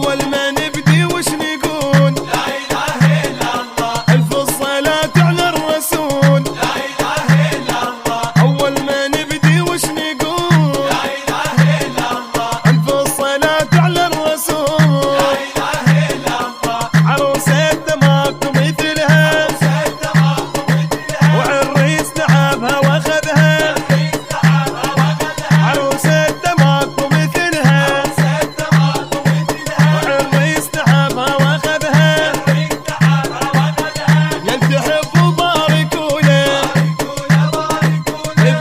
أول ما نبدي وش نقول؟ لا إله إلا الله. ألف الصلاة على الرسول. لا إله إلا الله. أول ما نبدي وش نقول؟ لا إله إلا الله. ألف الصلاة على الرسول. لا إله إلا الله. عروسة دماغكم مثلها، وعريس تعبها واخذها. عروسة دماغكم مثلها، وعريس تعبها واخذها. يل تحبوا باركوا له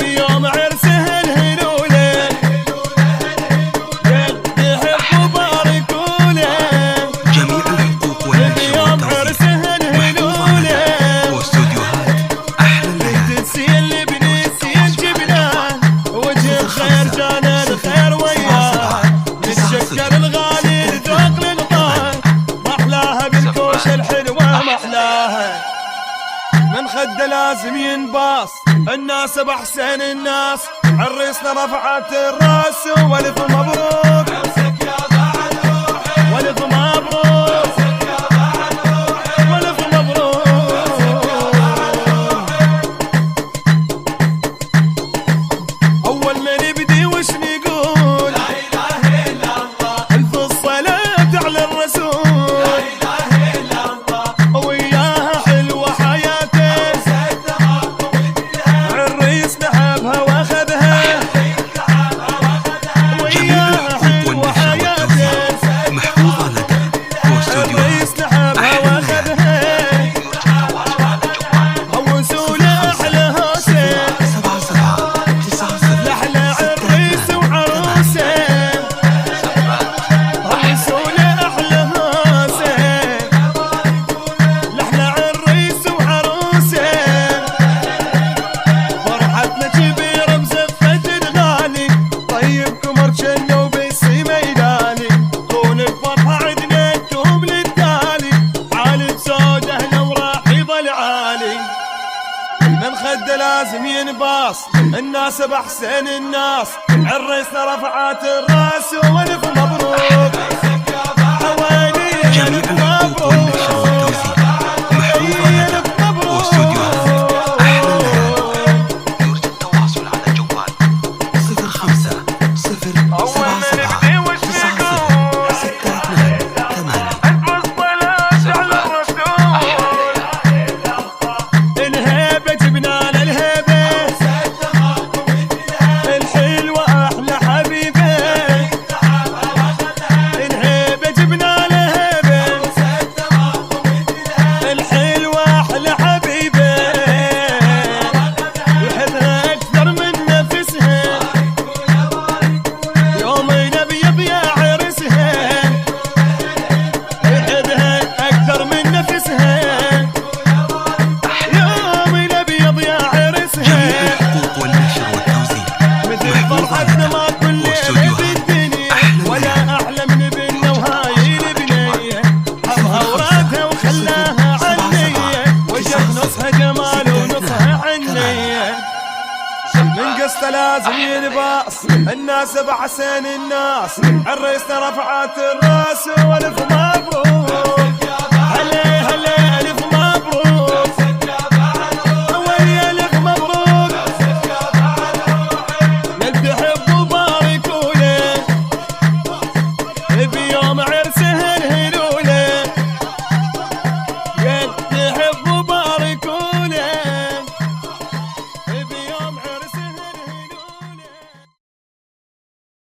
بيوم عرسه الهلوله. يل تحبوا باركوا له جميع الحقوق والنشر بيوم والتوزيع عرسه الهلوله. واستوديوهات أحلى الليالي. تسيل بنسيل جبناه، وجه خير جان الخير وياه. الشكر الغالي الذوق للطاه، محلاها بالكوش الحلوة محلاها. من خده لازم ينباص، الناس بأحسن الناس. عريسنا رفعت الراس، والف مبروك والف مبروك والف مبروك. أول ما نبدي وش نقول؟ لا إله إلا الله. ألف الصلاة على الرسول. لا إله إلا الله. وياها حلوة حياته، عريس نحبها واخذها. جميع وياها الحقوق حلوة والنشر حياته، والتوزيع محفوظة لدى واستوديوهات عريس نحبها أحلى الليالي. واخذها. يرجى التواصل على الجوال هوسوا له أحلى هوسة، 77 90 لأحلى عريس وعروسة. هوسوا له أحلى هوسة، لأحلى عريس وعروسة. فرحتنا كبيرة بزفة الغالي، طيبكم ارجلنا وبالسما يدالي. طول الفرحة عدنا نتوب للتالي، عالي بسود اهلا وراح يضل عالي. من خده لازم ينباص، الناس بأحسن الناس. عريسنا رفعت الراس، والف مبروك حوالي. جميع الحقوق والنشر والتوزيع محفوظة لدى واستوديوهات أحلى الليالي. يرجى التواصل على الجوال 05 077 90 62 8. الهيبة جبنا للهيبة، الحلوة أحلى حبيبة. الهيبة جبنا للهيبة، الحلوة أحلى حبيبة. يحبها أكثر من نفسها، يوم الأبيض يا عرسها. يحبها أكثر من نفسها، يوم الأبيض يا عرسها. جميع الحقوق والنشر والتوزيع مثل محفوظة فرحتنا ما لدى كل ليلة واستوديوهات بالدنيا، أحلى ولا الليالي. أحلى من بنا وهاي البنية. حظها ورادها وخلاها عنية، وجه نصها جمال ونصها حنية. من قصته لازم ينباص، الناس بأحسن الناس. عريسنا رفعت الراس، والف مبروك